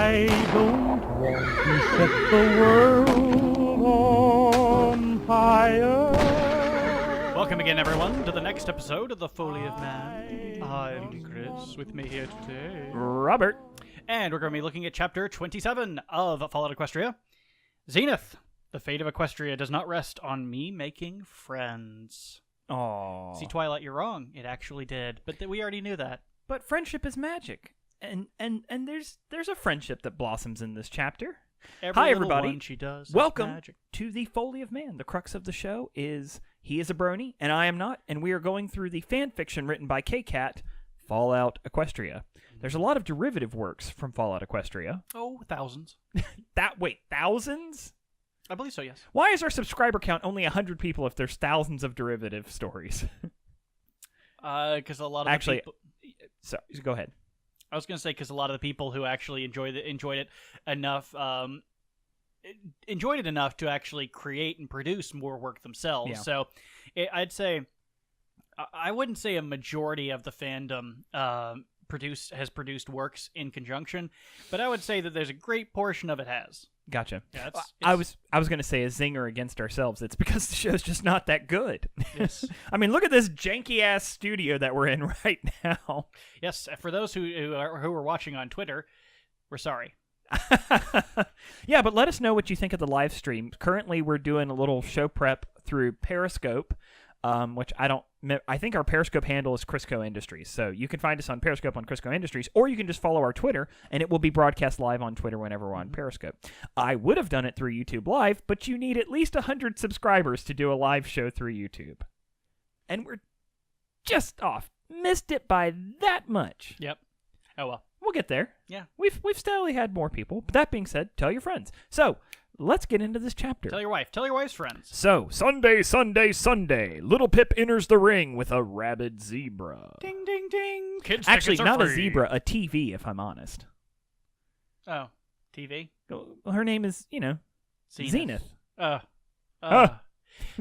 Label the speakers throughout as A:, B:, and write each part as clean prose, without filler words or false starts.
A: I don't want to set the world on fire.
B: Welcome again, everyone, to the next episode of the Foally of Man. I'm Chris. With me here today,
C: Robert.
B: And we're going to be looking at Chapter 27 of Fallout Equestria. Xenith. The fate of Equestria does not rest on me making friends.
C: Aww.
B: See, Twilight, you're wrong. It actually did, but we already knew that.
C: But friendship is magic, and there's a friendship that blossoms in this chapter. Hi, everybody.
B: One she does
C: Welcome
B: magic.
C: to the Foally of Man. The crux of the show is he is a Brony, and I am not, and we are going through the fan fiction written by K-Cat, Fallout Equestria. There's a lot of derivative works from Fallout Equestria.
B: Oh, thousands.
C: Wait, thousands?
B: I believe so, yes.
C: Why is our subscriber count only 100 people if there's thousands of derivative stories?
B: Because a lot of the people...
C: So, go ahead.
B: I was going to say because a lot of the people who actually enjoyed it enough to actually create and produce more work themselves.
C: Yeah.
B: So I'd say I wouldn't say a majority of the fandom has produced works in conjunction, but I would say that there's a great portion of it has.
C: Gotcha.
B: Yeah,
C: I was going to say a zinger against ourselves. It's because the show's just not that good.
B: Yes.
C: I mean, look at this janky-ass studio that we're in right now.
B: Yes, for those who are watching on Twitter, we're sorry.
C: Yeah, but let us know what you think of the live stream. Currently, we're doing a little show prep through Periscope, which I think our Periscope handle is Crisco Industries. So you can find us on Periscope on Crisco Industries, or you can just follow our Twitter, and it will be broadcast live on Twitter whenever we're on Periscope. I would have done it through YouTube Live, but you need at least 100 subscribers to do a live show through YouTube. And we're just off. Missed it by that much.
B: Yep. Oh, well.
C: We'll get there.
B: Yeah.
C: We've steadily had more people. But that being said, tell your friends. So, let's get into this chapter.
B: Tell your wife. Tell your wife's friends.
C: So, Sunday. Little Pip enters the ring with a rabid zebra.
B: Ding, ding, ding. Kids
C: Actually,
B: tickets are
C: not a
B: free.
C: zebra, a TV, if I'm honest.
B: Oh, TV?
C: Her name is, Xenith.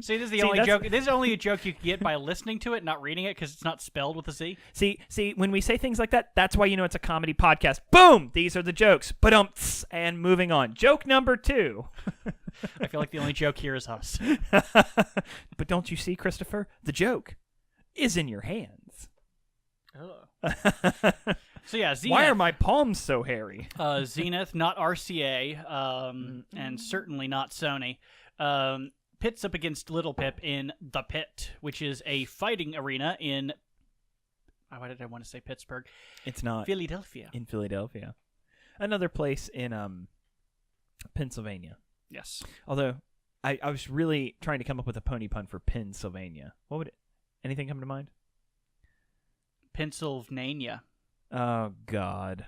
B: See, this is the only joke. This is only a joke you can get by listening to it, not reading it, because it's not spelled with a Z.
C: See, when we say things like that, that's why you know it's a comedy podcast. Boom! These are the jokes. Ba-dum-ts, and moving on. Joke number 2.
B: I feel like the only joke here is us.
C: But don't you see, Christopher? The joke is in your hands.
B: Oh. So yeah, Xenith.
C: Why are my palms so hairy?
B: Xenith, not RCA, and certainly not Sony. Pits up against Little Pip in the Pit, which is a fighting arena in... why did I want to say Pittsburgh?
C: It's not.
B: Philadelphia.
C: In Philadelphia. Another place in Pennsylvania.
B: Yes.
C: Although, I was really trying to come up with a pony pun for Pennsylvania. What would it... Anything come to mind?
B: Pennsylvania.
C: Oh, God.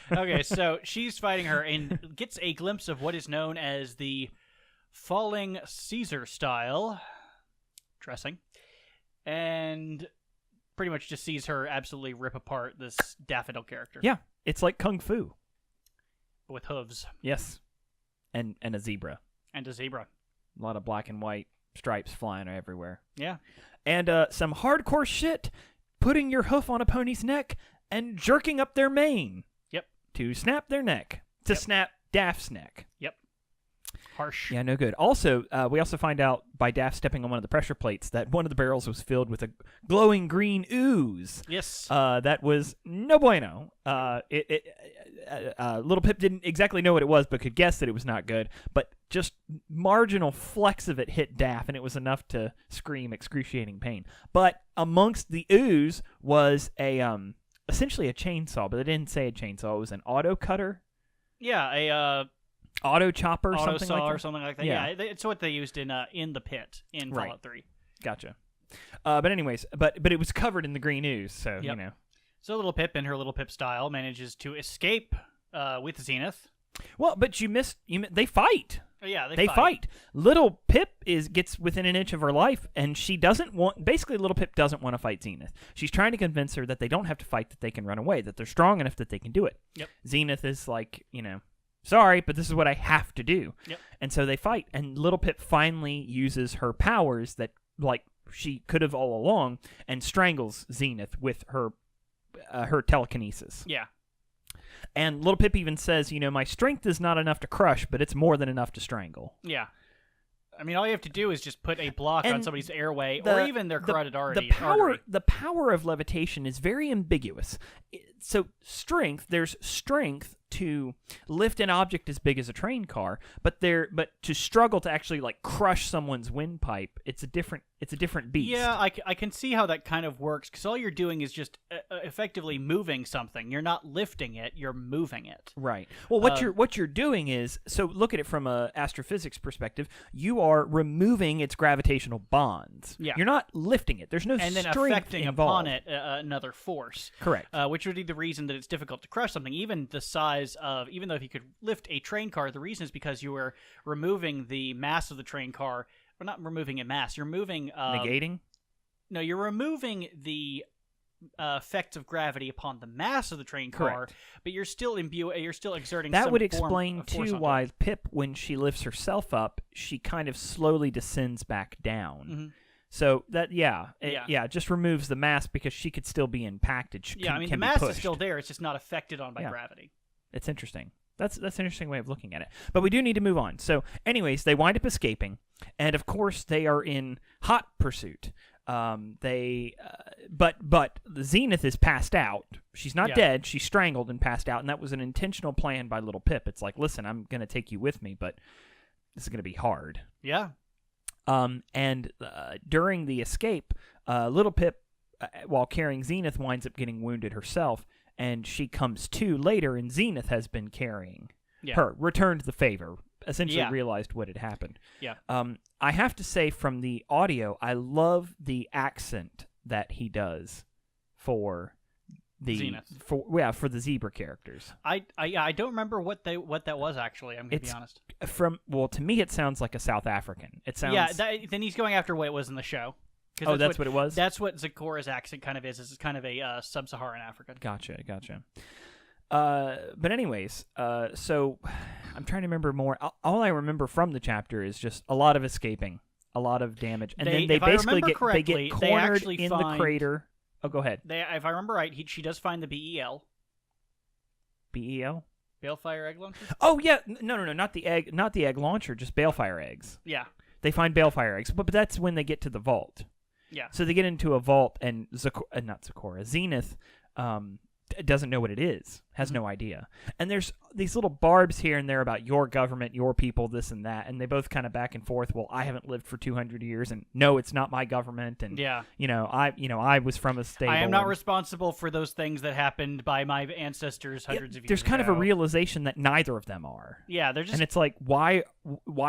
B: Okay, so she's fighting her and gets a glimpse of what is known as the falling Caesar style dressing, and pretty much just sees her absolutely rip apart this Daffodil character.
C: Yeah, it's like Kung Fu.
B: With hooves.
C: Yes. And a zebra.
B: And a zebra.
C: A lot of black and white stripes flying everywhere.
B: Yeah.
C: And some hardcore shit. Putting your hoof on a pony's neck and jerking up their mane.
B: Yep.
C: To snap their neck. To snap Daff's neck.
B: Yep. Harsh.
C: Yeah, no good. Also, we also find out by Daff stepping on one of the pressure plates that one of the barrels was filled with a glowing green ooze.
B: Yes.
C: That was no bueno. Little Pip didn't exactly know what it was, but could guess that it was not good. But just marginal flecks of it hit Daff, and it was enough to scream excruciating pain. But amongst the ooze was essentially a chainsaw, but they didn't say a chainsaw. It was an auto cutter.
B: Yeah, a
C: auto chopper,
B: auto
C: something
B: saw
C: like that.
B: or something like that.
C: Yeah,
B: it's what they used in the Pit in Fallout 3.
C: Gotcha. But anyways, but it was covered in the green ooze, so you know.
B: So Little Pip, in her Little Pip style, manages to escape with Xenith.
C: Well, but you missed. They fight.
B: Oh, yeah,
C: they fight. Little Pip gets within an inch of her life, and she doesn't want. Basically, Little Pip doesn't want to fight Xenith. She's trying to convince her that they don't have to fight; that they can run away; that they're strong enough that they can do it.
B: Yep.
C: Xenith is like, sorry, but this is what I have to do.
B: Yep.
C: And so they fight, and Little Pip finally uses her powers that, like, she could have all along, and strangles Xenith with her her telekinesis.
B: Yeah.
C: And Little Pip even says, my strength is not enough to crush, but it's more than enough to strangle.
B: Yeah. I mean, all you have to do is just put a block on somebody's airway or even their carotid artery.
C: The power of levitation is very ambiguous. So there's strength to lift an object as big as a train car, but to struggle to actually like crush someone's windpipe, it's a different beast.
B: Yeah, I can see how that kind of works, because all you're doing is just effectively moving something. You're not lifting it, you're moving it.
C: Right. Well, what you're doing is, so look at it from a astrophysics perspective, you are removing its gravitational bonds.
B: Yeah.
C: You're not lifting it. There's no
B: and then
C: strength
B: affecting
C: involved.
B: upon it another force.
C: Correct.
B: Which would be the reason that it's difficult to crush something. Even though if you could lift a train car, the reason is because you were removing the mass of the train car. Or not removing a mass. You're moving...
C: negating?
B: No, you're removing the effects of gravity upon the mass of the train car.
C: Correct.
B: But you're still exerting
C: that
B: some
C: would
B: form
C: explain
B: of force
C: too
B: on
C: why
B: it.
C: Pip, when she lifts herself up, she kind of slowly descends back down.
B: Mm-hmm.
C: So that it just removes the mass because she could still be impacted.
B: The mass is still there. It's just not affected on by gravity. It's
C: interesting. That's an interesting way of looking at it. But we do need to move on. So, anyways, they wind up escaping, and of course they are in hot pursuit. But Xenith is passed out. She's not dead. She's strangled and passed out, and that was an intentional plan by Little Pip. It's like, listen, I'm going to take you with me, but this is going to be hard.
B: Yeah.
C: And during the escape, Little Pip, while carrying Xenith, winds up getting wounded herself, and she comes to later, and Xenith has been carrying her, returned the favor, essentially realized what had happened.
B: Yeah.
C: I have to say, from the audio, I love the accent that he does for the
B: Xenith.
C: For the zebra characters.
B: I don't remember what that was actually. I'm gonna be honest.
C: To me, it sounds like a South African. It sounds
B: then he's going after what it was in the show.
C: Oh, that's what it was?
B: That's what Zikora's accent kind of is. It's kind of a sub-Saharan African.
C: Gotcha. But anyways, so I'm trying to remember more. All I remember from the chapter is just a lot of escaping, a lot of damage, and then they basically get cornered in the crater. Oh, go ahead.
B: If I remember right, she does find the BEL.
C: BEL?
B: Balefire egg launcher?
C: Oh yeah, no, not the egg launcher, just balefire eggs.
B: Yeah.
C: They find balefire eggs, but that's when they get to the vault.
B: Yeah.
C: So they get into a vault, and Xenith doesn't know what it is, has no idea. And there's these little barbs here and there about your government, your people, this and that, and they both kind of back and forth. Well, I haven't lived for 200 years, and no, it's not my government, and I was from a stable.
B: I am not responsible for those things that happened by my ancestors hundreds of years
C: There's kind
B: ago.
C: of a realization that neither of them are.
B: Yeah, they're just,
C: and it's like, why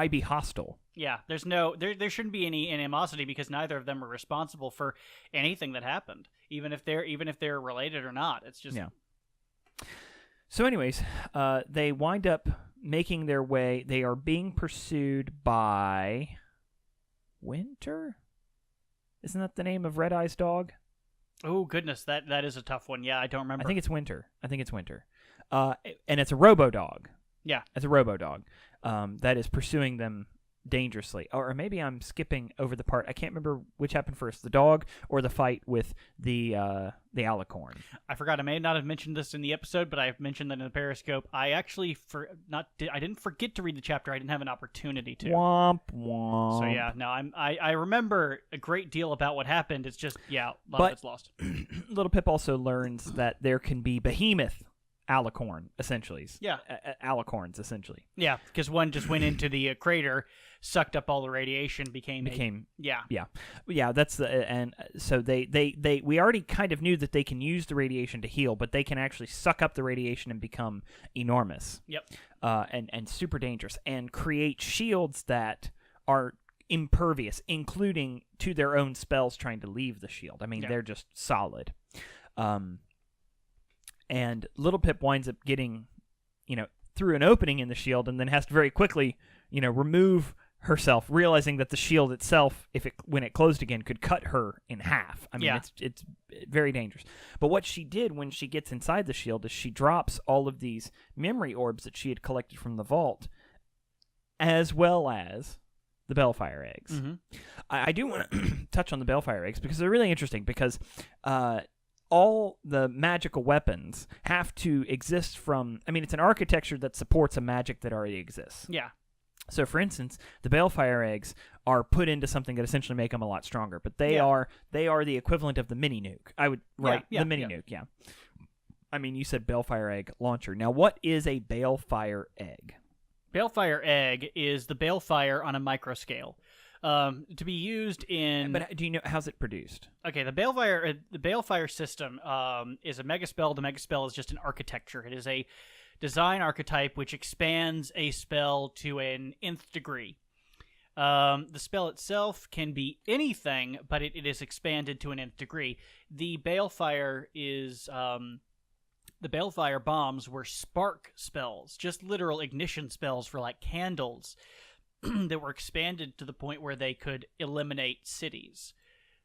C: be hostile?
B: Yeah, there shouldn't be any animosity because neither of them are responsible for anything that happened, even if they're related or not. It's just
C: So, anyways, they wind up making their way. They are being pursued by Winter. Isn't that the name of Red Eye's dog?
B: Oh goodness, that is a tough one. Yeah, I don't remember.
C: I think it's Winter. And it's a robo dog.
B: Yeah,
C: it's a robo dog that is pursuing them dangerously. Or maybe I'm skipping over the part. I can't remember which happened first, the dog or the fight with the alicorn.
B: I forgot. I may not have mentioned this in the episode, but I've mentioned that in the Periscope. I actually I didn't forget to read the chapter. I didn't have an opportunity to.
C: Womp womp.
B: So yeah, no, I remember a great deal about what happened. It's just a lot of it's lost.
C: Little Pip also learns that there can be behemoth alicorn, essentially.
B: Yeah.
C: Alicorns, essentially.
B: Yeah, because one just went into the crater, sucked up all the radiation, became that's and so they we already kind of knew that they can use the radiation to heal, but they can actually suck up the radiation and become enormous. Yep.
C: And super dangerous and create shields that are impervious, including to their own spells trying to leave the shield. I mean, they're just solid. And Little Pip winds up getting, through an opening in the shield, and then has to very quickly, remove herself, realizing that the shield itself, when it closed again, could cut her in half. I mean, it's very dangerous. But what she did when she gets inside the shield is she drops all of these memory orbs that she had collected from the vault, as well as the Balefire eggs.
B: Mm-hmm.
C: I do want to touch on the Balefire eggs because they're really interesting because all the magical weapons have to exist from... I mean, it's an architecture that supports a magic that already exists.
B: Yeah.
C: So, for instance, the balefire eggs are put into something that essentially make them a lot stronger, but they are the equivalent of the mini nuke. I would the mini nuke. Yeah. I mean, you said balefire egg launcher. Now, what is a balefire egg?
B: Balefire egg is the balefire on a micro scale. To be used in...
C: But do you know, how's it produced?
B: Okay, the balefire system is a megaspell. The megaspell is just an architecture. It is a design archetype which expands a spell to an nth degree. The spell itself can be anything, but it is expanded to an nth degree. The balefire is... the balefire bombs were spark spells, just literal ignition spells for like candles that were expanded to the point where they could eliminate cities.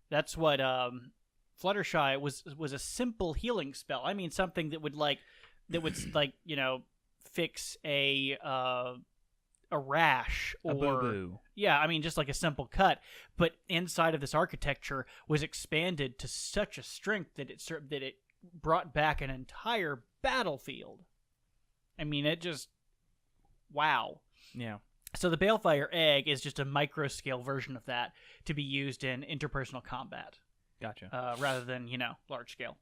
B: That's what Fluttershy was a simple healing spell. I mean, something that would fix a rash or
C: a boo-boo.
B: Yeah, I mean, just like a simple cut. But inside of this architecture was expanded to such a strength that it brought back an entire battlefield. I mean, it just... wow.
C: Yeah.
B: So the balefire egg is just a micro-scale version of that to be used in interpersonal combat.
C: Gotcha.
B: Rather than, large-scale.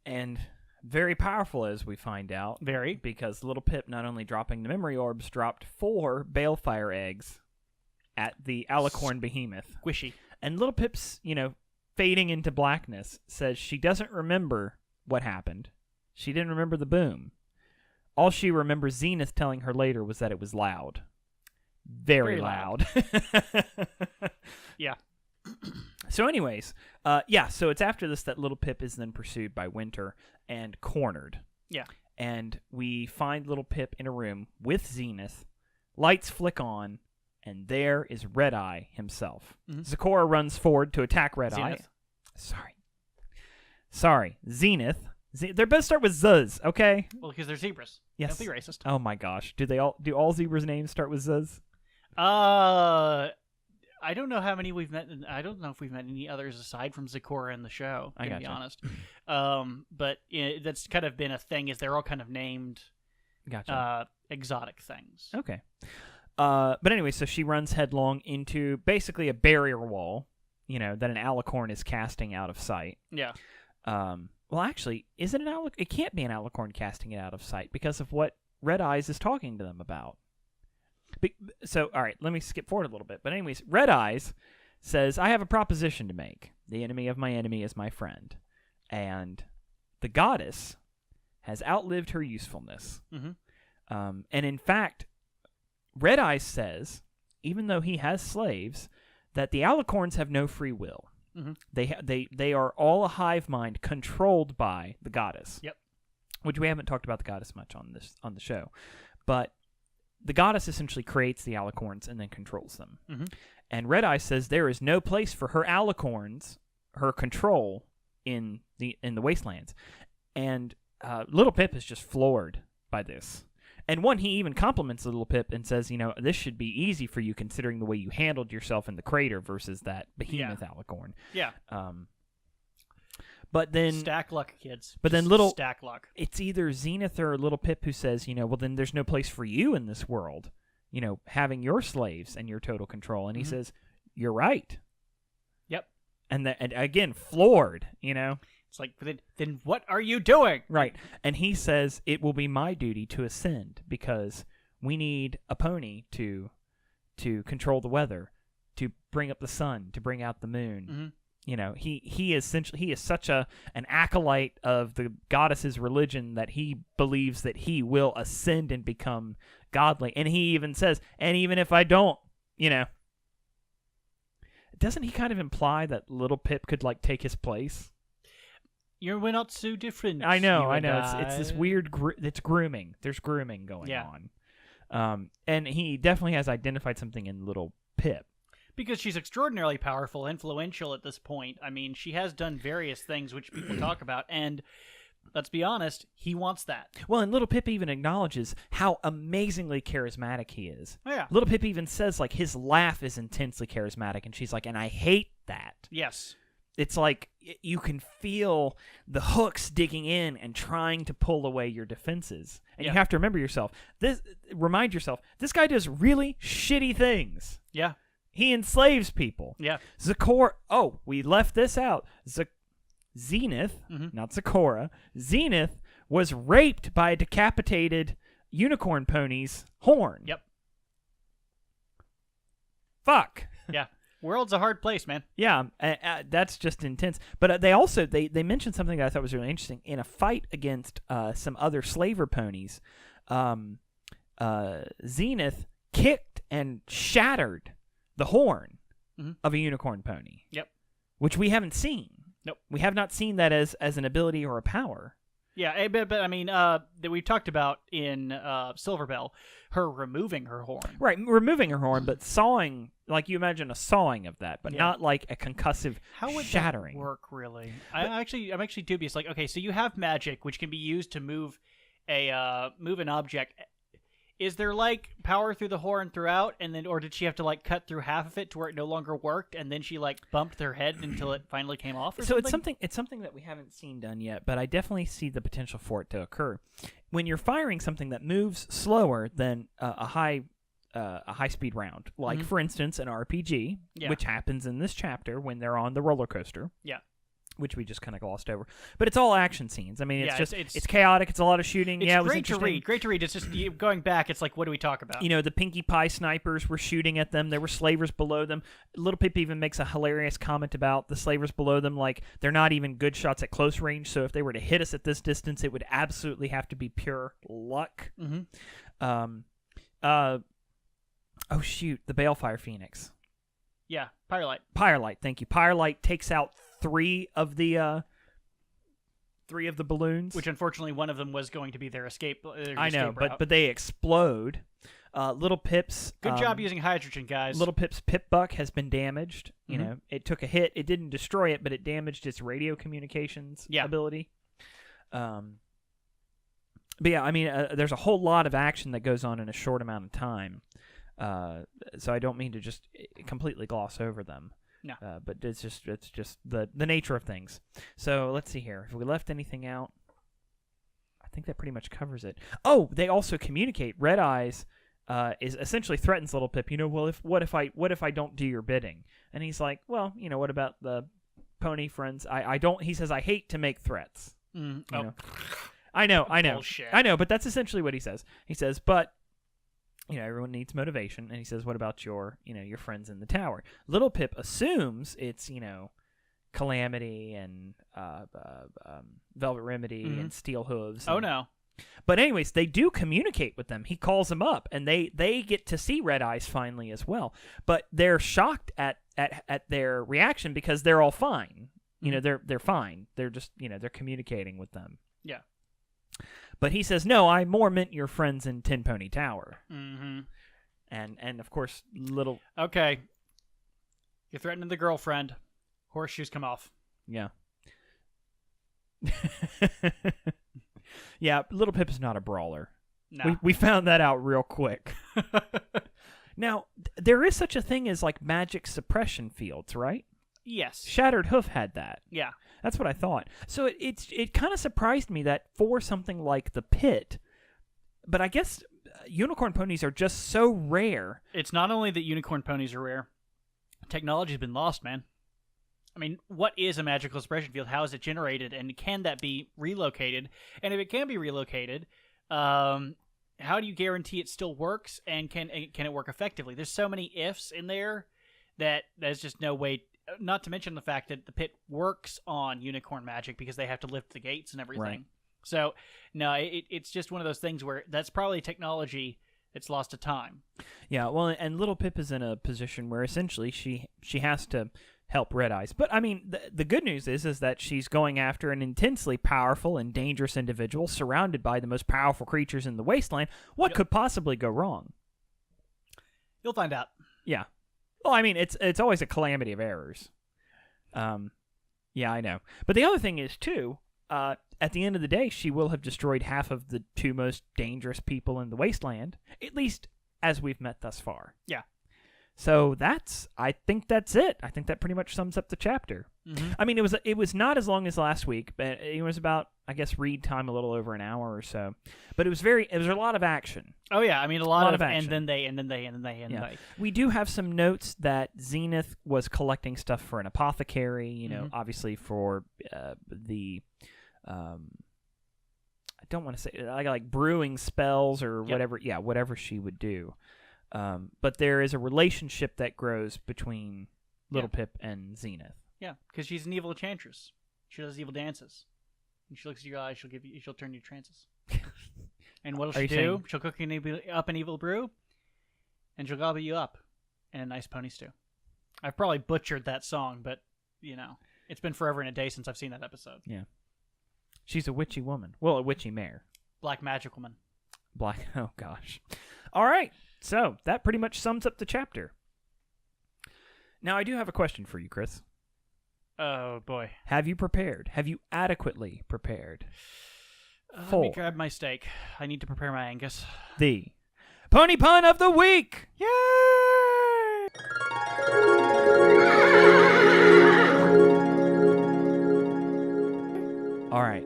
C: And very powerful, as we find out.
B: Very.
C: Because Little Pip, not only dropping the memory orbs, dropped 4 balefire eggs at the Alicorn behemoth.
B: Squishy.
C: And Little Pip's, fading into blackness, says she doesn't remember what happened. She didn't remember the boom. All she remembers Xenith telling her later was that it was loud. Very loud.
B: Yeah.
C: So anyways, so it's after this that Little Pip is then pursued by Winter and cornered.
B: Yeah.
C: And we find Little Pip in a room with Xenith. Lights flick on, and there is Red Eye himself. Mm-hmm. Zecora runs forward to attack Red Eye. Sorry. Xenith. They both start with Zuz, okay?
B: Well, because they're zebras.
C: Yes.
B: Don't be racist.
C: Oh my gosh. Do all zebras' names start with Zuz?
B: I don't know how many we've met. I don't know if we've met any others aside from Zecora in the show, to be honest. But that's kind of been a thing, is they're all kind of named exotic things.
C: Okay. But anyway, so she runs headlong into basically a barrier wall, that an alicorn is casting out of sight.
B: Yeah.
C: Well, actually, is it an alicorn? It can't be an alicorn casting it out of sight because of what Red Eyes is talking to them about. So, all right, let me skip forward a little bit. But anyways, Red Eyes says, I have a proposition to make. The enemy of my enemy is my friend. And the goddess has outlived her usefulness. Mm-hmm. And in fact, Red Eyes says, even though he has slaves, that the alicorns have no free will. Mm-hmm. They are all a hive mind controlled by the goddess.
B: Yep.
C: Which we haven't talked about the goddess much on the show. But the goddess essentially creates the alicorns and then controls them. Mm-hmm. And Red Eye says there is no place for her alicorns, her control in the wastelands. And Little Pip is just floored by this. And he even compliments Little Pip and says, this should be easy for you considering the way you handled yourself in the crater versus that behemoth alicorn.
B: Yeah.
C: But then...
B: stack luck, kids.
C: But
B: just
C: then
B: stack luck.
C: It's either Xenith or Little Pip who says, well, then there's no place for you in this world, having your slaves and your total control. And he says, you're right.
B: Yep.
C: And again, floored,
B: It's like, then what are you doing?
C: Right. And he says, it will be my duty to ascend because we need a pony to control the weather, to bring up the sun, to bring out the moon. Mm-hmm. He is such an acolyte of the goddess's religion that he believes that he will ascend and become godly. And he even says, and even if I don't, doesn't he kind of imply that Little Pip could take his place?
B: We're not so different.
C: I know. It's this weird. It's grooming. There's grooming going on. And he definitely has identified something in Little Pip.
B: Because she's extraordinarily powerful, influential at this point. I mean, she has done various things which people talk about, and let's be honest, he wants that.
C: Well, and Little Pip even acknowledges how amazingly charismatic he is.
B: Oh, yeah.
C: Little Pip even says, his laugh is intensely charismatic, and she's like, and I hate that.
B: Yes.
C: it's like you can feel the hooks digging in and trying to pull away your defenses. And you have to remind yourself, this guy does really shitty things.
B: Yeah.
C: He enslaves people.
B: Yeah.
C: We left this out. Xenith, not Zecora, Xenith was raped by a decapitated unicorn pony's horn.
B: Yep.
C: Fuck.
B: Yeah. World's a hard place, man.
C: Yeah, that's just intense. But they mentioned something that I thought was really interesting. In a fight against some other slaver ponies, Xenith kicked and shattered the horn of a unicorn pony.
B: Yep.
C: Which we haven't seen.
B: Nope.
C: We have not seen that as an ability or a power.
B: Yeah, but I mean, that we talked about in Silverbell, her removing her horn.
C: Right, removing her horn, but sawing, like you imagine a sawing of that, but not like a concussive
B: How would
C: shattering.
B: that work, really? I'm actually dubious. Like, okay, so you have magic, which can be used to move an object. Is there like power through the horn throughout, and then, or did she have to like cut through half of it to where it no longer worked, and then she like bumped her head until it finally came off? Or something?
C: It's something that we haven't seen done yet, but I definitely see the potential for it to occur. When you're firing something that moves slower than a high speed round, like for instance an RPG, which happens in this chapter when they're on the roller coaster.
B: Yeah.
C: Which we just kind of glossed over, but it's all action scenes. I mean, it's chaotic. It's a lot of shooting.
B: It's
C: it was
B: great to read. Great to read. It's just going back. It's like, what do we talk about?
C: You know, the Pinkie Pie snipers were shooting at them. There were slavers below them. Little Pip even makes a hilarious comment about the slavers below them. Like, they're not even good shots at close range. So if they were to hit us at this distance, it would absolutely have to be pure luck. Oh shoot, the Balefire Phoenix.
B: Yeah, Pyrelight.
C: Pyrelight, thank you. Pyrelight takes out three of the balloons,
B: which unfortunately one of them was going to be their escape.
C: I know, but they explode. Little Pip's
B: good job using hydrogen, guys.
C: Little Pip's Pip Buck has been damaged. You know, it took a hit. It didn't destroy it, but it damaged its radio communications ability. But yeah, I mean, there's a whole lot of action that goes on in a short amount of time. So I don't mean to just completely gloss over them.
B: No.
C: But it's just the nature of things. So let's see here. If we left anything out, I think that pretty much covers it. Oh, they also communicate. Red Eyes is essentially threatens Little Pip. You know, well, what if I don't do your bidding? And he's like, well, you know, what about the pony friends? I don't. He says, I hate to make threats. You know? I know.
B: Bullshit.
C: I know, but that's essentially what he says. He says, but you know, everyone needs motivation, and he says, what about your friends in the tower? Little Pip assumes it's, Calamity and Velvet Remedy and Steel Hooves.
B: Oh, no.
C: But anyways, they do communicate with them. He calls them up, and they get to see Red Eyes finally as well. But they're shocked at their reaction because they're all fine. You know, they're fine. They're just, they're communicating with them.
B: Yeah.
C: But he says, no, I more meant your friends in Tin Pony Tower.
B: Mm-hmm.
C: And of course, little...
B: Okay. You're threatening the girlfriend. Horseshoes come off.
C: Yeah. Yeah, Little Pip is not a brawler.
B: No.
C: We found that out real quick. Now, there is such a thing as, like, magic suppression fields, right?
B: Yes.
C: Shattered Hoof had that.
B: Yeah.
C: That's what I thought. So it kind of surprised me that for something like the pit, but I guess unicorn ponies are just so rare.
B: It's not only that unicorn ponies are rare. Technology's been lost, man. I mean, what is a magical suppression field? How is it generated? And can that be relocated? And if it can be relocated, how do you guarantee it still works? And can it work effectively? There's so many ifs in there that there's just no way. Not to mention the fact that the pit works on unicorn magic because they have to lift the gates and everything.
C: Right.
B: So, no, it's just one of those things where that's probably technology that's lost to time.
C: Yeah, well, and Little Pip is in a position where essentially she has to help Red Eyes. But, I mean, the good news is that she's going after an intensely powerful and dangerous individual surrounded by the most powerful creatures in the wasteland. What could possibly go wrong?
B: You'll find out.
C: Yeah. Well, I mean, it's always a calamity of errors. Yeah, I know. But the other thing is, too, at the end of the day, she will have destroyed half of the two most dangerous people in the wasteland, at least as we've met thus far.
B: Yeah.
C: So I think that's it. I think that pretty much sums up the chapter. I mean, it was not as long as last week, but it was about, I guess, read time a little over an hour or so. But it was a lot of action.
B: Oh yeah, I mean a lot of
C: action.
B: and then they.
C: We do have some notes that Xenith was collecting stuff for an apothecary. You know, obviously for the. I don't want to say like brewing spells or whatever. Yeah, whatever she would do. But there is a relationship that grows between Little Pip and Xenith.
B: Yeah, because she's an evil enchantress. She does evil dances. When she looks at your eyes, she'll turn you to trances. And what'll she do? She'll cook you up an evil brew, and she'll gobble you up in a nice pony stew. I've probably butchered that song, but it's been forever and a day since I've seen that episode.
C: Yeah, she's a witchy woman. Well, a witchy mare.
B: Black magic woman.
C: Oh gosh. All right, so that pretty much sums up the chapter. Now I do have a question for you, Chris.
B: Oh, boy.
C: Have you prepared? Have you adequately prepared?
B: Let me grab my steak. I need to prepare my Angus.
C: The Pony Pun of the Week!
B: Yay!
C: All right.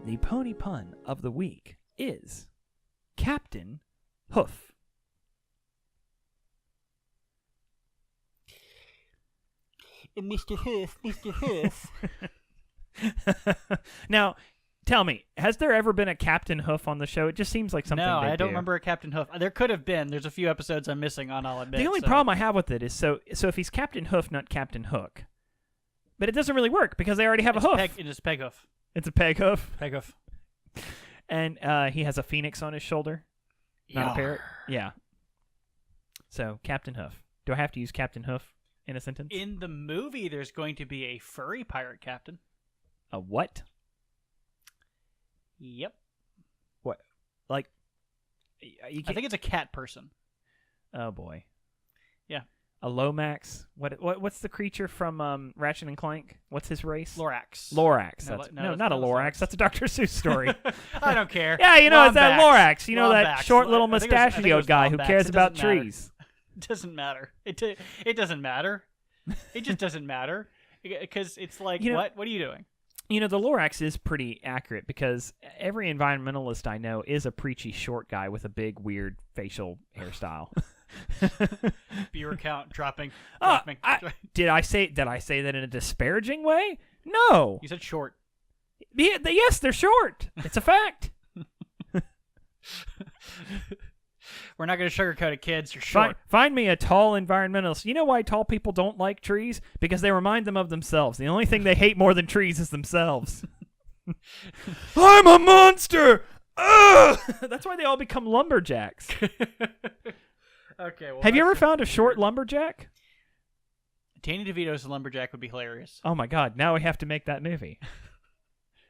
C: The Pony Pun of the Week is Captain Hoof.
B: Mr. Hoof.
C: Now, tell me, has there ever been a Captain Hoof on the show? It just seems like something
B: No,
C: they
B: I don't
C: do.
B: remember a Captain Hoof. There could have been. There's a few episodes I'm missing on, I'll admit.
C: The only problem I have with it is, so if he's Captain Hoof, not Captain Hook. But it doesn't really work, because they already have a hoof.
B: It's a peg hoof.
C: It's a peg hoof.
B: Peg hoof.
C: And he has a phoenix on his shoulder. Not a parrot? Yeah. So, Captain Hoof. Do I have to use Captain Hoof in a sentence?
B: In the movie, there's going to be a furry pirate captain.
C: A what?
B: Yep.
C: What? Like,
B: I think it's a cat person.
C: Oh boy.
B: Yeah.
C: A Lomax. What's the creature from Ratchet and Clank? What's his race?
B: Lorax.
C: Lorax.
B: No,
C: Not a Lorax. That's a Dr. Seuss story.
B: I don't care.
C: Yeah, it's that Lorax. You know, that
B: Lombax.
C: short little
B: I think it was
C: mustachioed guy who
B: Lombax.
C: cares
B: It
C: about
B: doesn't matter.
C: trees.
B: It doesn't matter. It doesn't matter. It just doesn't matter. Because it's like, what? What are you doing?
C: You know, the Lorax is pretty accurate because every environmentalist I know is a preachy short guy with a big, weird facial hairstyle.
B: Viewer count dropping.
C: Did I say that in a disparaging way? No.
B: You said short.
C: Yes, they're short. It's a fact.
B: We're not going to sugarcoat it, kids. You're short.
C: Find me a tall environmentalist. You know why tall people don't like trees? Because they remind them of themselves. The only thing they hate more than trees is themselves. I'm a monster! Ugh! That's why they all become lumberjacks.
B: Okay. Well,
C: have you ever found a short lumberjack?
B: Danny DeVito's lumberjack would be hilarious.
C: Oh my God! Now we have to make that movie.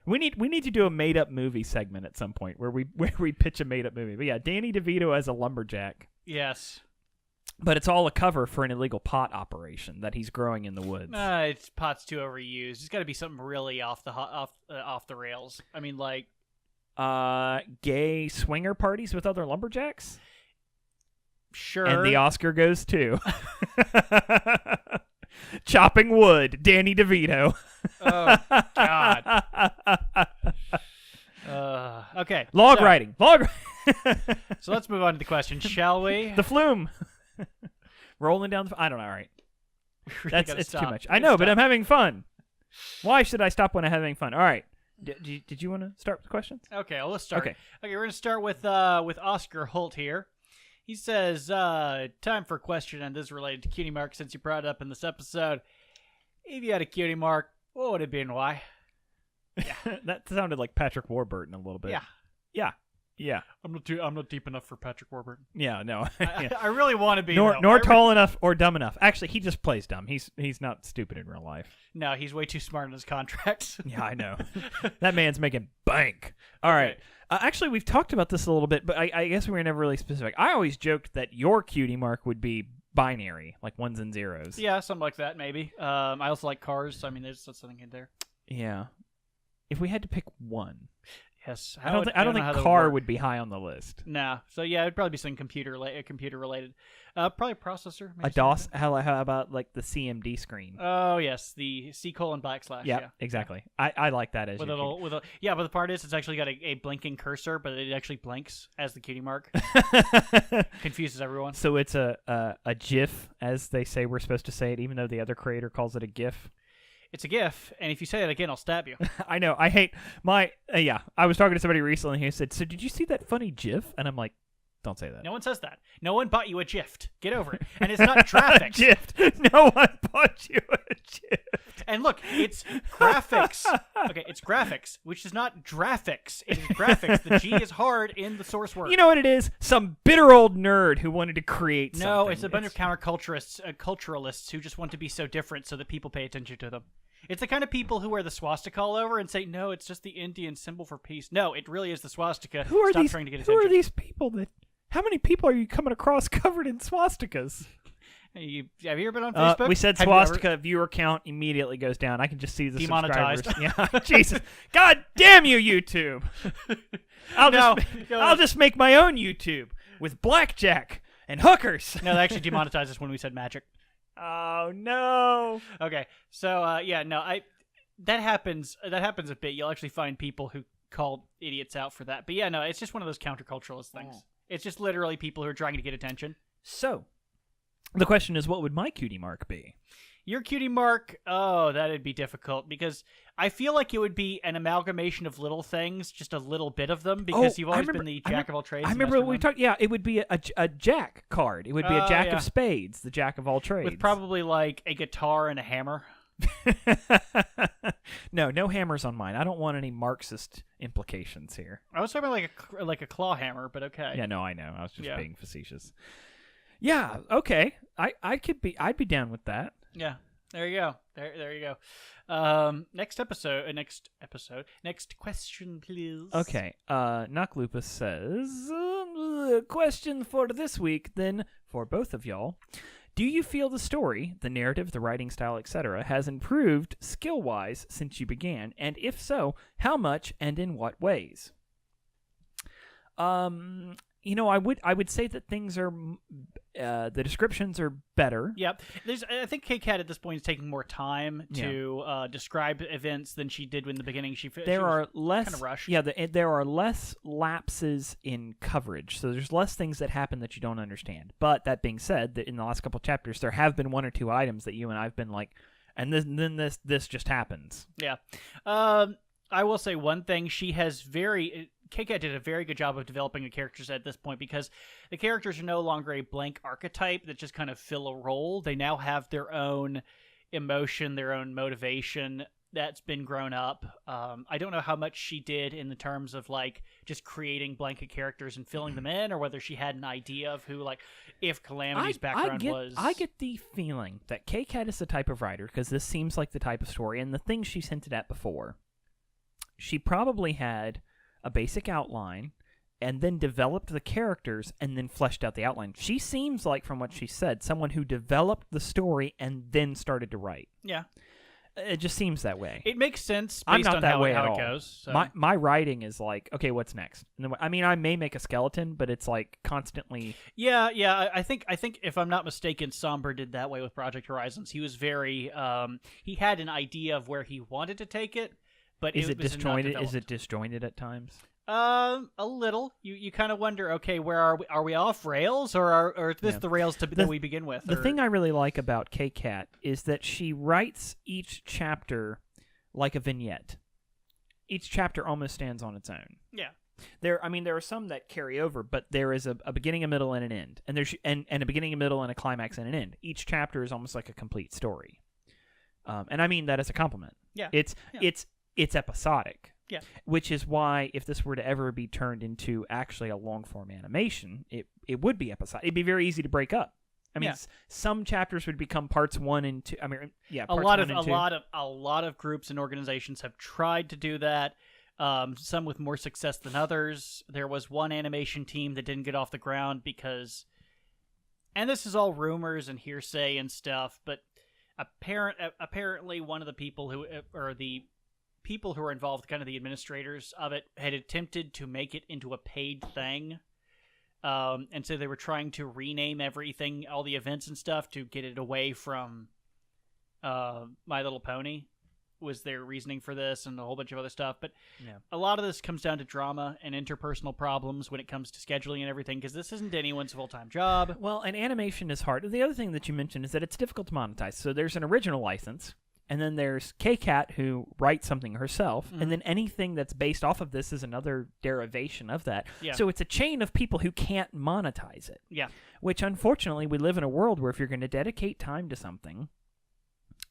C: We need to do a made up movie segment at some point where we pitch a made up movie. But yeah, Danny DeVito as a lumberjack.
B: Yes.
C: But it's all a cover for an illegal pot operation that he's growing in the woods.
B: Pot's too overused. It's got to be something really off the rails. I mean, like
C: gay swinger parties with other lumberjacks.
B: Sure.
C: And the Oscar goes to Chopping Wood, Danny DeVito.
B: Oh God. Okay.
C: Log writing.
B: So let's move on to the question, shall we?
C: The flume. Rolling down the... I don't know, all right. It's too much. I know,
B: stop.
C: but I'm having fun. Why should I stop when I'm having fun? All right. Did you want to start with the questions?
B: Okay, well, let's start.
C: Okay,
B: we're going to start with Oscar Holt here. He says, time for a question, and this is related to Cutie Mark since you brought it up in this episode. If you had a Cutie Mark, what would it be and why?
C: Yeah. That sounded like Patrick Warburton a little bit. Yeah.
B: I'm not deep enough for Patrick Warburton.
C: Yeah, no.
B: I really want to be.
C: Nor tall enough or dumb enough. Actually, he just plays dumb. He's not stupid in real life.
B: No, he's way too smart in his contracts.
C: Yeah, I know. That man's making bank. All right. Actually, we've talked about this a little bit, but I guess we were never really specific. I always joked that your Cutie Mark would be binary, like ones and zeros.
B: Yeah, something like that, maybe. I also like cars, so I mean, there's something in there.
C: Yeah. If we had to pick one.
B: Yes,
C: I don't think
B: how that
C: car
B: work.
C: would be high on the list.
B: No, so yeah, it'd probably be something computer related. Probably processor. Maybe
C: A DOS. How about like the CMD screen?
B: Oh yes, the C:\\/
C: Yeah, exactly. I like that as
B: With
C: your
B: but the part is it's actually got a blinking cursor, but it actually blinks as the cutie mark. Confuses everyone.
C: So it's a GIF, as they say we're supposed to say it, even though the other creator calls it a GIF.
B: It's a GIF, and if you say it again, I'll stab you.
C: I know. I hate my. I was talking to somebody recently who said, "So did you see that funny GIF?" And I'm like, "Don't say that."
B: No one says that. No one bought you a GIF. Get over it. And it's not graphics.
C: GIF. No one bought you a GIF.
B: And look, it's graphics. Okay, it's graphics, which is not graphics. It is graphics. The G is hard in the source word.
C: You know what it is? Some bitter old nerd who wanted to create something.
B: No, it's a bunch of culturalists who just want to be so different so that people pay attention to them. It's the kind of people who wear the swastika all over and say, no, it's just the Indian symbol for peace. No, it really is the swastika.
C: Who are
B: Stop
C: these?
B: trying to get
C: Who
B: attention.
C: are these people that? How many people are you coming across covered in swastikas?
B: Have you ever been on Facebook?
C: We said
B: Have you ever-
C: swastika viewer count immediately goes down. I can just see the
B: Demonetized.
C: subscribers. Yeah, Jesus, God damn you, YouTube! I'll just make my own YouTube with blackjack and hookers.
B: No, they actually demonetized us when we said magic.
C: Oh no!
B: Okay, so that happens a bit. You'll actually find people who call idiots out for that. But yeah, no, it's just one of those counterculturalist things. It's just literally people who are trying to get attention.
C: So, the question is, what would my cutie mark be?
B: Your cutie mark, oh, that'd be difficult because I feel like it would be an amalgamation of little things, just a little bit of them, because you've always been the jack of all trades.
C: I remember we talked. Yeah, it would be a jack card. It would be a jack of spades, the jack of all trades,
B: with probably like a guitar and a hammer.
C: No hammers on mine. I don't want any Marxist implications here.
B: I was talking about like a claw hammer, but okay.
C: Yeah, no, I know. I was just being facetious. Yeah, okay. I'd be down with that.
B: Yeah. There you go. There you go. Next question, please.
C: Okay. Knock Lupus says, question for this week, then, for both of y'all. Do you feel the story, the narrative, the writing style, etc., has improved skill-wise since you began? And if so, how much and in what ways? I would say that things are, the descriptions are better.
B: Yep. I think KCAT at this point is taking more time to describe events than she did in the beginning. There
C: are less
B: kind of rushed.
C: Yeah, there are less lapses in coverage, so there's less things that happen that you don't understand. But that being said, that in the last couple of chapters, there have been one or two items that you and I've been like, and then this just happens.
B: Yeah. I will say one thing. KCAT did a very good job of developing the characters at this point because the characters are no longer a blank archetype that just kind of fill a role. They now have their own emotion, their own motivation that's been grown up. I don't know how much she did in the terms of like just creating blanket characters and filling them in, or whether she had an idea of who, like, if Calamity's background was.
C: I get the feeling that KCAT is the type of writer, because this seems like the type of story, and the things she's hinted at before, she probably had a basic outline, and then developed the characters, and then fleshed out the outline. She seems like, from what she said, someone who developed the story and then started to write.
B: Yeah.
C: It just seems that way.
B: It makes sense based
C: I'm not
B: on
C: that
B: how
C: way
B: it
C: at all.
B: goes. So.
C: My writing is like, okay, what's next? And then, I may make a skeleton, but it's like constantly.
B: Yeah. I think if I'm not mistaken, Somber did that way with Project Horizons. He was very. He had an idea of where he wanted to take it, but
C: is it
B: was
C: disjointed?
B: not
C: Is it disjointed at times?
B: A little. You kind of wonder, okay, where are we? Are we off rails, or is this the rails that we begin with?
C: The thing I really like about KCAT is that she writes each chapter like a vignette. Each chapter almost stands on its own.
B: Yeah.
C: There are some that carry over, but there is a beginning, a middle, and an end, and there's and a beginning, a middle, and a climax and an end. Each chapter is almost like a complete story, and I mean that as a compliment.
B: Yeah.
C: It's episodic.
B: Yeah.
C: Which is why, if this were to ever be turned into actually a long-form animation, it would be episodic. It'd be very easy to break up. I mean, some chapters would become parts 1 and 2. I mean, yeah, parts
B: a lot of groups and organizations have tried to do that. Some with more success than others. There was one animation team that didn't get off the ground because, and this is all rumors and hearsay and stuff, but apparently one of the people people who were involved, kind of the administrators of it, had attempted to make it into a paid thing. And so they were trying to rename everything, all the events and stuff, to get it away from My Little Pony, was their reasoning for this, and a whole bunch of other stuff. But a lot of this comes down to drama and interpersonal problems when it comes to scheduling and everything, because this isn't anyone's full-time job.
C: Well, and animation is hard. The other thing that you mentioned is that it's difficult to monetize. So there's an original license, and then there's K-Cat, who writes something herself, and then anything that's based off of this is another derivation of that.
B: Yeah.
C: So it's a chain of people who can't monetize it.
B: Yeah.
C: Which, unfortunately, we live in a world where if you're going to dedicate time to something,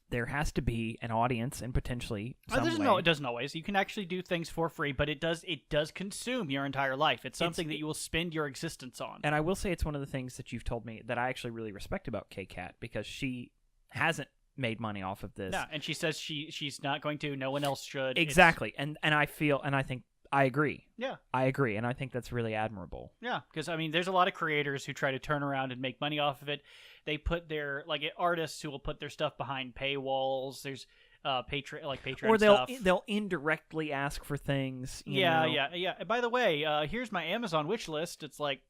C: there has to be an audience and potentially some way.
B: It doesn't always. You can actually do things for free, but it does consume your entire life. It's something that you will spend your existence on.
C: And I will say it's one of the things that you've told me that I actually really respect about K-Cat, because she hasn't made money off of this.
B: Yeah, and she says she's not going to. No one else should.
C: Exactly. And I feel, and I think, I agree.
B: Yeah.
C: I agree, and I think that's really admirable.
B: Yeah, because, I mean, there's a lot of creators who try to turn around and make money off of it. They put their, artists who will put their stuff behind paywalls. There's Patreon
C: or
B: stuff.
C: they'll indirectly ask for things.
B: Yeah. And by the way, here's my Amazon wish list. It's like,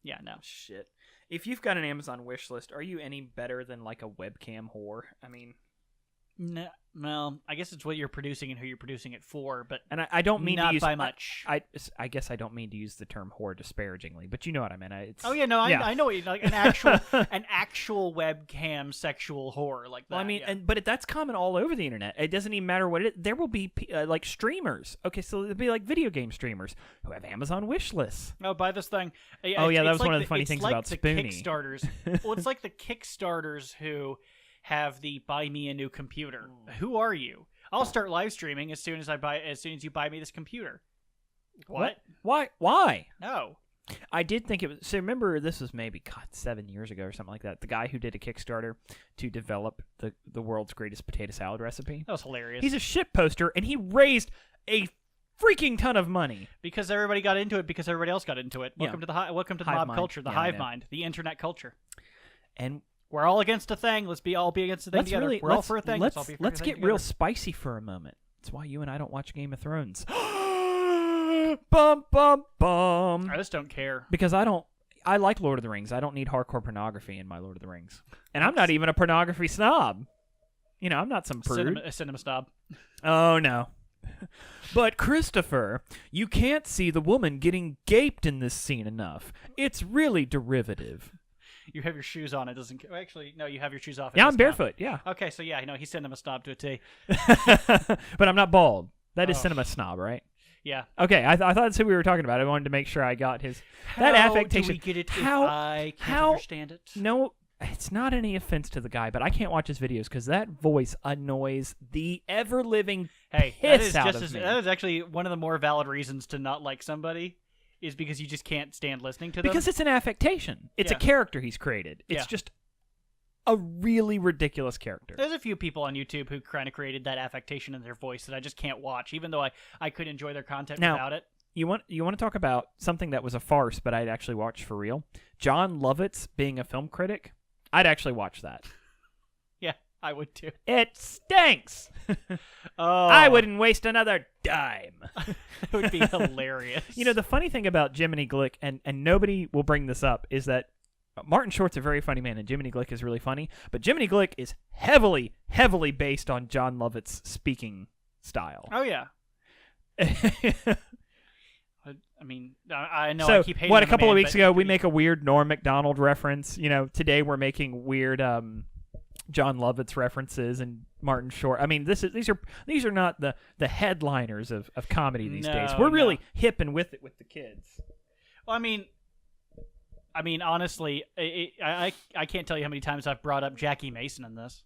B: yeah, no.
C: Shit. If you've got an Amazon wish list, are you any better than, like, a webcam whore? I mean...
B: No, well, I guess it's what you're producing and who you're producing it for, but
C: and I don't mean
B: not
C: to use
B: by much.
C: I guess I don't mean to use the term whore disparagingly, but you know what I mean.
B: I know what like an actual webcam sexual whore like that.
C: Well, I mean, but that's common all over the internet. It doesn't even matter what it is. There will be like streamers. Okay, so there'll be like video game streamers who have Amazon wish lists.
B: Oh, buy this thing.
C: That was one of the funny things about Spoonie.
B: Kickstarters. Well, it's like the Kickstarters who have the buy me a new computer. Who are you? I'll start live streaming as soon as you buy me this computer. What?
C: Why?
B: No.
C: I did think it was. So remember, this was maybe 7 years ago or something like that. The guy who did a Kickstarter to develop the world's greatest potato salad recipe.
B: That was hilarious.
C: He's a shit poster, and he raised a freaking ton of money
B: because everybody got into it. Because everybody else got into it. Welcome to the mob
C: mind.
B: culture, the hive mind, the internet culture,
C: and.
B: We're all against a thing. Let's all be against a thing together. We're all for a thing.
C: Let's get real spicy for a moment. That's why you and I don't watch Game of Thrones. Bum, bum, bum.
B: I just don't care.
C: Because I like Lord of the Rings. I don't need hardcore pornography in my Lord of the Rings. And I'm not even a pornography snob. You know, I'm not some prude.
B: A cinema snob.
C: Oh, no. But, Christopher, you can't see the woman getting gaped in this scene enough. It's really derivative.
B: You have your shoes on. It doesn't. Actually, no. You have your shoes off.
C: Yeah, I'm barefoot. Yeah.
B: Okay, so yeah, he's cinema snob to a T.
C: But I'm not bald. That is cinema snob, right?
B: Yeah.
C: Okay, I thought that's who we were talking about. I wanted to make sure I got that affectation.
B: How do we get it? I can't understand it.
C: No, it's not any offense to the guy, but I can't watch his videos because that voice annoys the ever living piss out of me.
B: That is actually one of the more valid reasons to not like somebody. Is because you just can't stand listening to them?
C: Because it's an affectation. It's a character he's created. It's just a really ridiculous character.
B: There's a few people on YouTube who kind of created that affectation in their voice that I just can't watch, even though I could enjoy their content without it.
C: You want to talk about something that was a farce, but I'd actually watch for real? Jon Lovitz being a film critic? I'd actually watch that.
B: Yeah, I would too.
C: It stinks! I wouldn't waste another dime.
B: It would be hilarious.
C: You know, the funny thing about Jiminy Glick, and nobody will bring this up, is that Martin Short's a very funny man, and Jiminy Glick is really funny, but Jiminy Glick is heavily, heavily based on Jon Lovitz's speaking style.
B: Oh, yeah. I mean, I know
C: so,
B: I keep hating on
C: a couple
B: the
C: of
B: man,
C: weeks ago, we make a weird Norm Macdonald reference. You know, today we're making weird Jon Lovitz references and Martin Short. I mean, these are not the headliners of comedy these days. We're really hip and with it with the kids.
B: Well, I mean, honestly, I can't tell you how many times I've brought up Jackie Mason in this.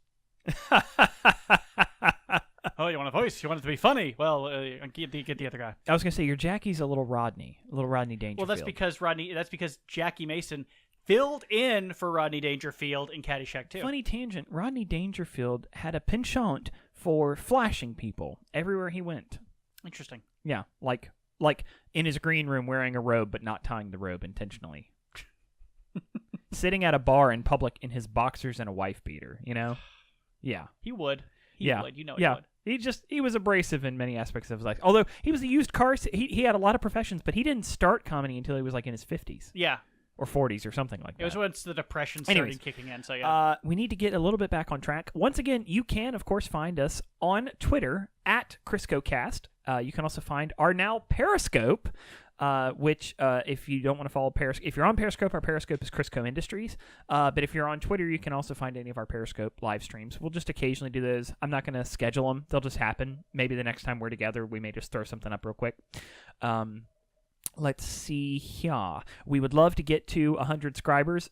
B: Oh, you want a voice? You want it to be funny? Well, get the other guy.
C: I was gonna say your Jackie's a little Rodney Dangerfield.
B: Well, that's because Jackie Mason filled in for Rodney Dangerfield in Caddyshack 2.
C: Funny tangent. Rodney Dangerfield had a penchant for flashing people everywhere he went.
B: Interesting.
C: Yeah, like in his green room wearing a robe but not tying the robe intentionally. Sitting at a bar in public in his boxers and a wife beater, you know? Yeah.
B: He would. He would. You know he would.
C: He was abrasive in many aspects of his life. Although he was a used car, he had a lot of professions, but he didn't start comedy until he was like in his 50s.
B: Yeah.
C: Or 40s or something like that.
B: It was once the Depression started kicking in, so yeah.
C: We need to get a little bit back on track. Once again, you can, of course, find us on Twitter at CriscoCast. You can also find our now Periscope, which if you don't want to follow Periscope, if you're on Periscope, our Periscope is Crisco Industries. But if you're on Twitter, you can also find any of our Periscope live streams. We'll just occasionally do those. I'm not going to schedule them. They'll just happen. Maybe the next time we're together, we may just throw something up real quick. Let's see here. We would love to get to 100 subscribers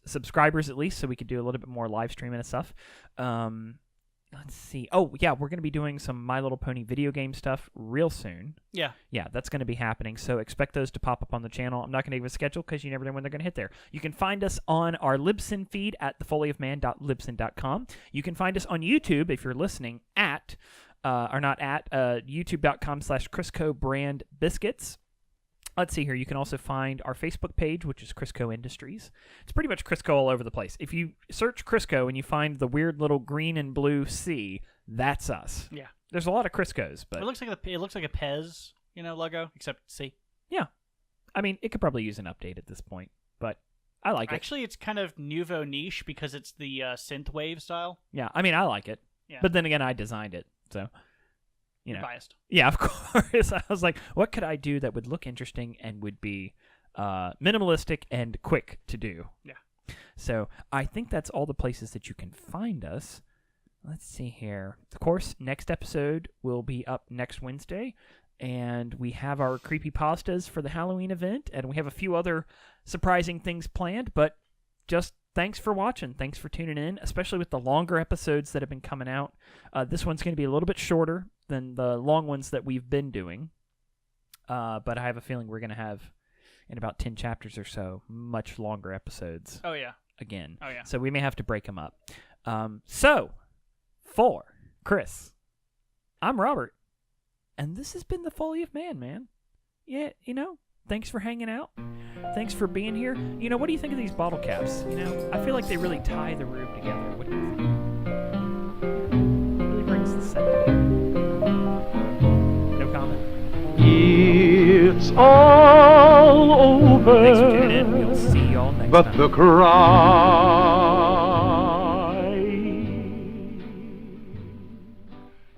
C: at least, so we could do a little bit more live streaming and stuff. Let's see. Oh, yeah, we're going to be doing some My Little Pony video game stuff real soon.
B: Yeah.
C: Yeah, that's going to be happening, so expect those to pop up on the channel. I'm not going to give a schedule because you never know when they're going to hit there. You can find us on our Libsyn feed at thefoalyofman.libsyn.com. You can find us on YouTube if you're listening at, youtube.com/Crisco Brand Biscuits. Let's see here. You can also find our Facebook page, which is Crisco Industries. It's pretty much Crisco all over the place. If you search Crisco and you find the weird little green and blue C, that's us.
B: Yeah.
C: There's a lot of Criscos, but
B: it looks like a Pez, logo, except C.
C: Yeah. I mean, it could probably use an update at this point, but I like it.
B: Actually, it's kind of nouveau niche because it's the synthwave style.
C: Yeah. I mean, I like it.
B: Yeah.
C: But then again, I designed it, so...
B: Biased.
C: Yeah, of course. I was like, what could I do that would look interesting and would be minimalistic and quick to do?
B: Yeah.
C: So I think that's all the places that you can find us. Let's see here. Of course, next episode will be up next Wednesday, and we have our creepypastas for the Halloween event, and we have a few other surprising things planned, but just thanks for watching. Thanks for tuning in, especially with the longer episodes that have been coming out. This one's going to be a little bit shorter than the long ones that we've been doing. But I have a feeling we're going to have, in about 10 chapters or so, much longer episodes.
B: Oh, yeah.
C: Again.
B: Oh, yeah.
C: So we may have to break them up. So, for Chris, I'm Robert. And this has been the Foally of Man. Yeah, thanks for hanging out. Thanks for being here. What do you think of these bottle caps? I feel like they really tie the room together. What do you think? It really brings the set together. No comment.
A: It's all over.
C: Thanks for tuning in. We'll see y'all next time.
A: But the cry